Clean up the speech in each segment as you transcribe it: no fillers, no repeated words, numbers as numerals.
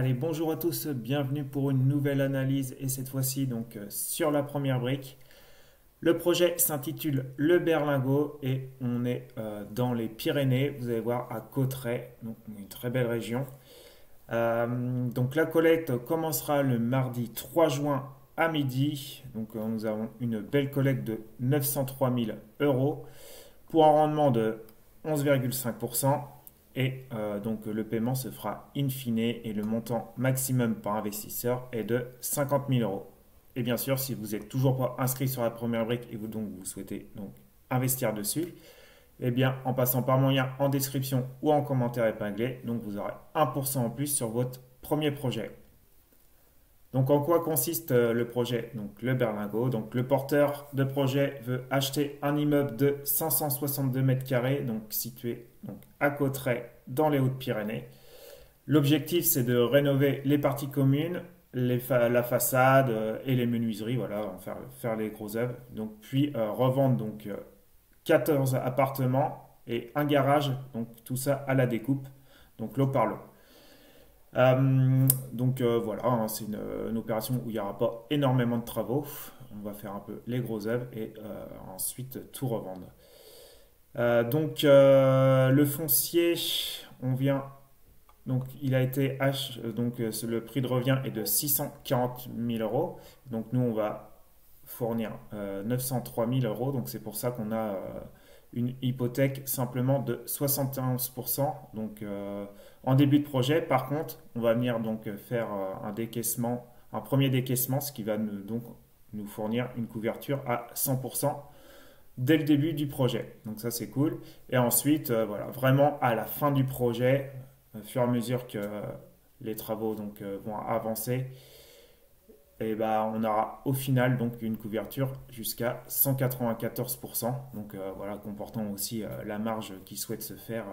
Allez, bonjour à tous, bienvenue pour une nouvelle analyse et cette fois-ci donc sur la première brique. Le projet s'intitule Le Berlingot et on est dans les Pyrénées, vous allez voir à Cauterets, donc une très belle région. Donc la collecte commencera le mardi 3 juin à midi. Donc nous avons une belle collecte de 903 000 euros pour un rendement de 11,5%. Et donc le paiement se fera in fine et le montant maximum par investisseur est de 50 000 euros. Et bien sûr, si vous n'êtes toujours pas inscrit sur la première brique et vous souhaitez donc investir dessus, eh bien en passant par mon lien en description ou en commentaire épinglé, donc vous aurez 1% en plus sur votre premier projet. Donc en quoi consiste le projet? Donc le Berlingot. Donc le porteur de projet veut acheter un immeuble de 562 mètres carrés, donc situé donc, à Cauterets dans les Hautes-Pyrénées. L'objectif c'est de rénover les parties communes, la façade et les menuiseries, voilà, faire les gros œuvres. Donc puis revendre donc 14 appartements et un garage, donc tout ça à la découpe, donc lot par lot. Voilà, hein, c'est une opération où il n'y aura pas énormément de travaux. On va faire un peu les gros œuvres et ensuite tout revendre. Le foncier, on vient. Donc il a été le prix de revient est de 640 000 euros. Donc nous on va fournir 903 000 euros. Donc c'est pour ça qu'on a une hypothèque simplement de 71%. Donc en début de projet, par contre, on va venir donc faire un décaissement, un premier décaissement, ce qui va nous fournir une couverture à 100% dès le début du projet. Donc ça c'est cool. Et ensuite, voilà, vraiment à la fin du projet, au fur et à mesure que les travaux vont avancer, et ben, on aura au final donc une couverture jusqu'à 194%, donc voilà, comportant aussi la marge qui souhaite se faire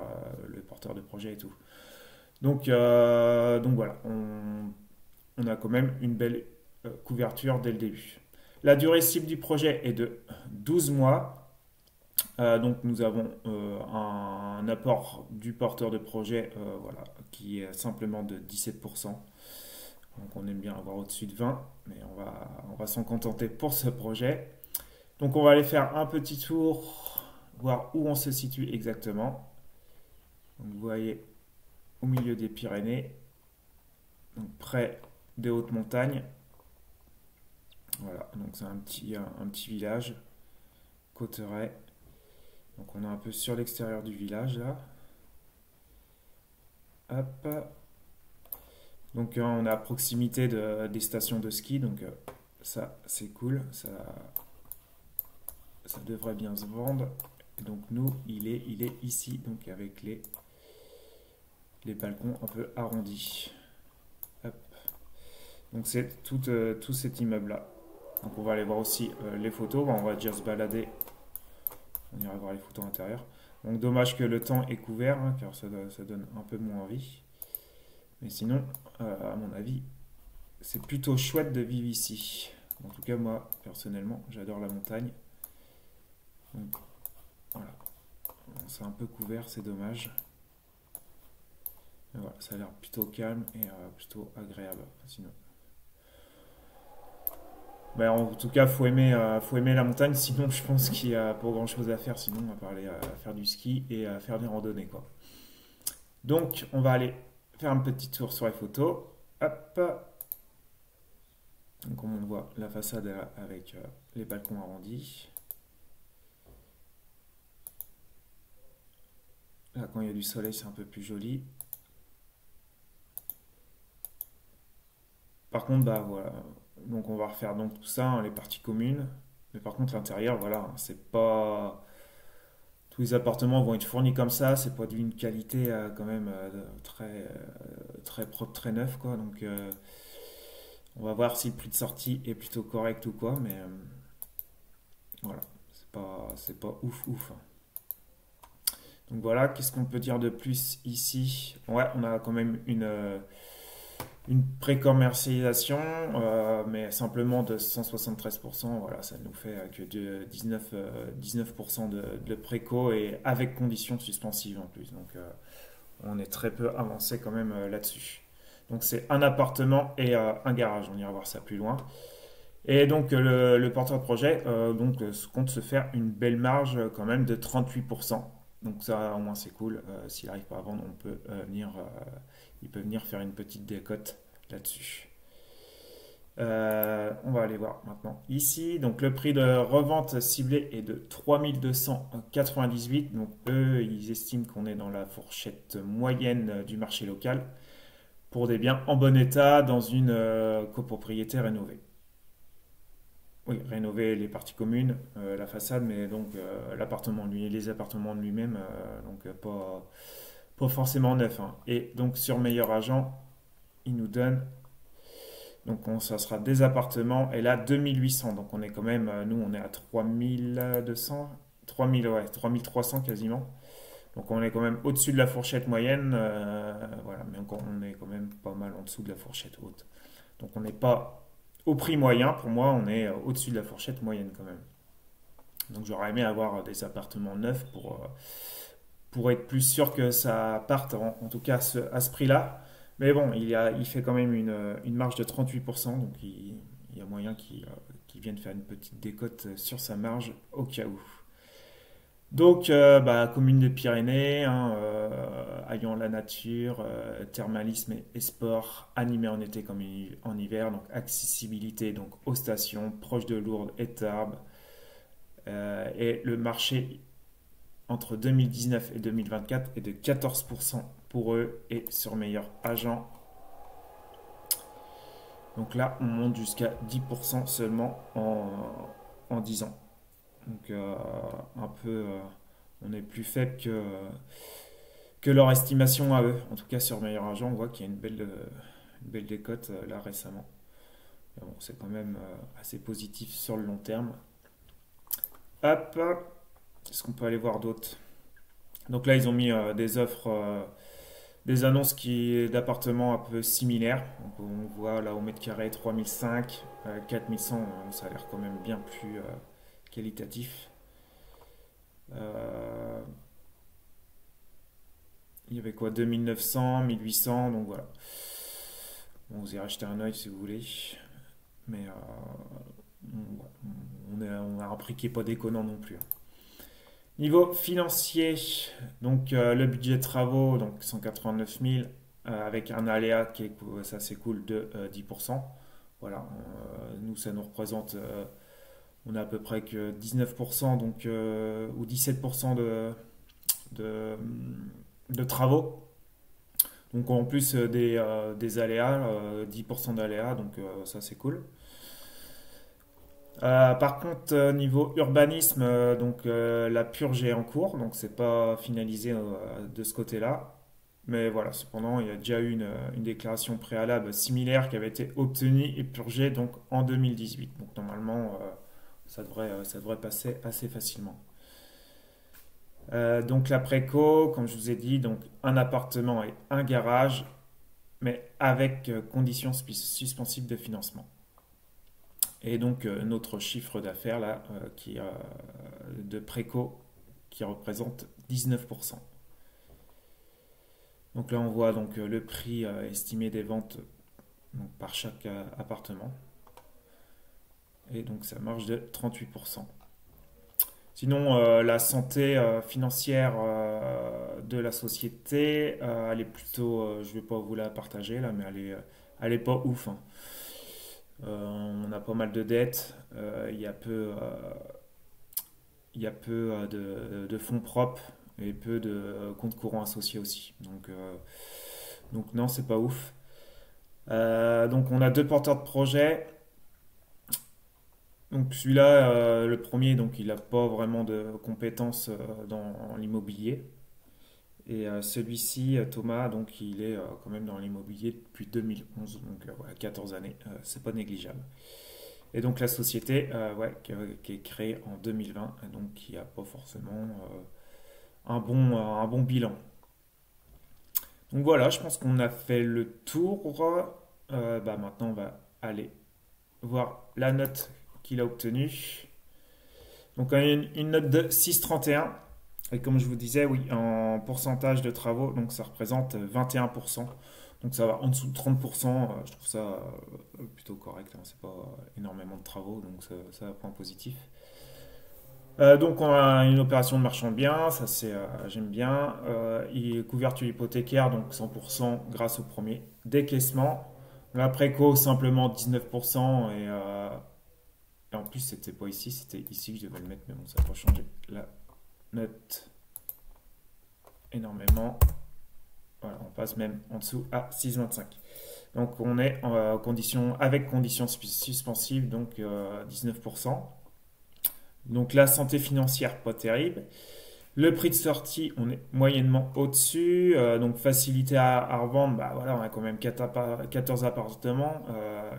le porteur de projet et tout. Donc voilà, on a quand même une belle couverture dès le début. La durée cible du projet est de 12 mois. Donc nous avons un apport du porteur de projet voilà, qui est simplement de 17%. Donc on aime bien avoir au-dessus de 20, mais on va s'en contenter pour ce projet. Donc on va aller faire un petit tour, voir où on se situe exactement. Donc vous voyez au milieu des Pyrénées, donc près des hautes montagnes. Voilà, donc c'est un petit village, Cauterets. Donc on est un peu sur l'extérieur du village là. Hop. Donc on est à proximité des stations de ski, donc ça c'est cool, ça devrait bien se vendre. Et donc nous, il est ici, donc avec les balcons un peu arrondis. Hop. Donc c'est tout cet immeuble là. Donc on va aller voir aussi les photos, on va déjà se balader, on ira voir les photos intérieures. Donc dommage que le temps est couvert, hein, car ça donne un peu moins envie. Mais sinon, à mon avis, c'est plutôt chouette de vivre ici. En tout cas, moi, personnellement, j'adore la montagne. Donc, voilà. C'est un peu couvert, c'est dommage. Mais voilà, ça a l'air plutôt calme et plutôt agréable. Sinon. Ben, en tout cas, faut aimer la montagne. Sinon, je pense qu'il n'y a pas grand chose à faire. Sinon, on va parler à faire du ski et à faire des randonnées, quoi. Donc, on va aller faire un petit tour sur les photos. Hop. Donc, comme on voit, la façade avec les balcons arrondis. Là, quand il y a du soleil, c'est un peu plus joli. Par contre, bah voilà. Donc, on va refaire donc tout ça, hein, les parties communes. Mais par contre, l'intérieur, voilà, hein, c'est pas. Tous les appartements vont être fournis comme ça. C'est pas d'une qualité quand même très propre, très neuf, quoi. Donc, on va voir si le prix de sortie est plutôt correct ou quoi. Mais voilà, c'est pas ouf, ouf, hein. Donc voilà, qu'est-ce qu'on peut dire de plus ici? Ouais, on a quand même une pré-commercialisation, mais simplement de 173%. Voilà, ça nous fait que de 19% de préco et avec conditions suspensives en plus. Donc on est très peu avancé quand même là-dessus. Donc c'est un appartement et un garage. On ira voir ça plus loin. Et donc le porteur de projet compte se faire une belle marge quand même de 38%. Donc ça au moins c'est cool. S'il n'arrive pas à vendre, il peut venir faire une petite décote là-dessus. On va aller voir maintenant ici. Donc le prix de revente ciblé est de 3298. Donc eux, ils estiment qu'on est dans la fourchette moyenne du marché local pour des biens en bon état dans une copropriété rénovée. Oui, rénover les parties communes, la façade, mais donc les appartements de lui-même, pas forcément neuf, hein. Et donc sur meilleur agent, il nous donne, ça sera des appartements, et là 2800, donc on est quand même, nous on est à 3200, 3000, ouais, 3300 quasiment. Donc on est quand même au-dessus de la fourchette moyenne, voilà, mais encore on est quand même pas mal en dessous de la fourchette haute. Donc on n'est pas au prix moyen, pour moi, on est au-dessus de la fourchette moyenne quand même. Donc j'aurais aimé avoir des appartements neufs pour être plus sûr que ça parte, en tout cas à ce prix-là. Mais bon, il fait quand même une marge de 38%, donc il y a moyen qu'il vienne faire une petite décote sur sa marge au cas où. Donc, commune des Pyrénées, hein, alliant la nature, thermalisme et sport, animé en été comme en hiver, donc accessibilité donc aux stations, proche de Lourdes et Tarbes, et le marché entre 2019 et 2024 est de 14% pour eux et sur meilleur agent. Donc là, on monte jusqu'à 10% seulement en 10 ans. Donc un peu, on est plus faible que leur estimation à eux. En tout cas, sur Meilleur Agent, on voit qu'il y a une belle décote là récemment. Mais bon, c'est quand même assez positif sur le long terme. Hop, est-ce qu'on peut aller voir d'autres? Donc là, ils ont mis des offres, des annonces d'appartements un peu similaires. Donc on voit là au mètre carré 3005, 4100, ça a l'air quand même bien plus qualitatif. Euh, il y avait quoi? 2900, 1800, donc voilà. Bon, vous irez acheter un œil si vous voulez. Mais on a un prix qui n'est pas déconnant non plus, hein. Niveau financier, donc le budget de travaux, donc 189 000, avec un aléa qui est, ça c'est cool, de 10%. Voilà, nous ça nous représente, on a à peu près que 19%, donc, ou 17% de, de travaux. Donc en plus des aléas, 10% d'aléas, donc ça c'est cool. Par contre, niveau urbanisme, la purge est en cours, donc c'est pas finalisé de ce côté-là. Mais voilà, cependant, il y a déjà eu une déclaration préalable similaire qui avait été obtenue et purgée donc en 2018. Donc normalement, ça devrait passer assez facilement. Donc la préco, comme je vous ai dit, donc un appartement et un garage, mais avec conditions suspensibles de financement. Et donc notre chiffre d'affaires là, de préco, qui représente 19%. Donc là on voit donc le prix estimé des ventes donc, par chaque appartement. Et donc ça marche de 38%. Sinon, la santé financière de la société, elle est plutôt, je ne vais pas vous la partager là, mais elle est pas ouf, hein. On a pas mal de dettes, il y a peu de fonds propres et peu de comptes courants associés aussi. Donc non, c'est pas ouf. Donc on a deux porteurs de projet. Donc celui-là, le premier, donc il n'a pas vraiment de compétences dans l'immobilier. Et celui-ci, Thomas, donc il est quand même dans l'immobilier depuis 2011, donc voilà, 14 années, c'est pas négligeable. Et donc la société, qui est créée en 2020, donc qui n'a pas forcément un bon bilan. Donc voilà, je pense qu'on a fait le tour. Maintenant, on va aller voir la note qu'il a obtenue. Donc on a une note de 6,31. Et comme je vous disais, oui, en pourcentage de travaux, donc ça représente 21%. Donc ça va en dessous de 30%, je trouve ça plutôt correct, hein. C'est pas énormément de travaux, donc ça un point positif. Donc on a une opération de marchand de biens, ça c'est j'aime bien. Couverture hypothécaire, donc 100% grâce au premier décaissement. La préco simplement 19% et en plus c'était pas ici, c'était ici que je devais le mettre, mais bon ça n'a pas changé. La note énormément. Voilà, on passe même en dessous à 6,25. Donc on est en condition, avec conditions suspensives, donc 19%. Donc la santé financière, pas terrible. Le prix de sortie, on est moyennement au-dessus. Donc facilité à revendre, bah voilà, on a quand même 14 appartements.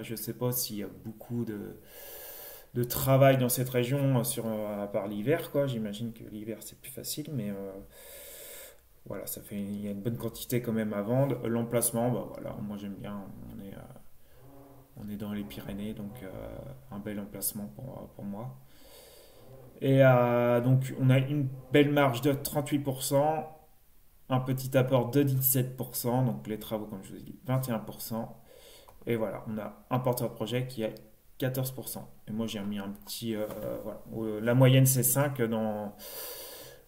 Je ne sais pas s'il y a beaucoup de travail dans cette région à part l'hiver, quoi. J'imagine que l'hiver c'est plus facile, mais voilà, il y a une bonne quantité quand même à vendre. L'emplacement, bah voilà, moi j'aime bien. On est dans les Pyrénées, donc un bel emplacement pour moi. Et donc, on a une belle marge de 38%, un petit apport de 17%, donc les travaux, comme je vous ai dit, 21%. Et voilà, on a un porteur de projet qui est 14%. Et moi, j'ai mis un petit. Voilà. La moyenne, c'est 5 dans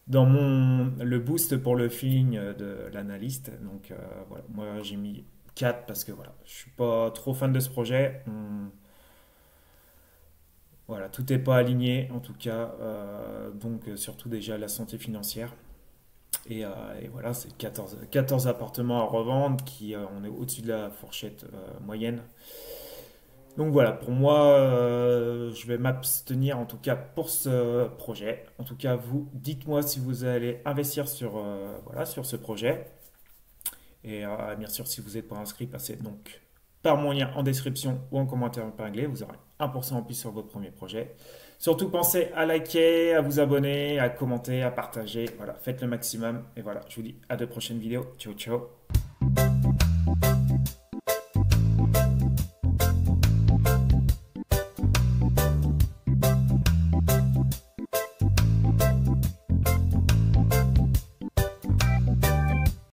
le boost pour le feeling de l'analyste. Donc, voilà, moi, j'ai mis 4 parce que voilà, je suis pas trop fan de ce projet. Voilà, tout n'est pas aligné en tout cas, donc surtout déjà la santé financière. Et voilà, c'est 14 appartements à revendre, on est au-dessus de la fourchette moyenne. Donc voilà, pour moi, je vais m'abstenir en tout cas pour ce projet. En tout cas, vous, dites-moi si vous allez investir voilà, sur ce projet. Et bien sûr, si vous n'êtes pas inscrit, passez donc par mon lien en description ou en commentaire épinglé. Vous aurez 1% en plus sur votre premier projet. Surtout, pensez à liker, à vous abonner, à commenter, à partager. Voilà, faites le maximum. Et voilà, je vous dis à de prochaines vidéos. Ciao, ciao.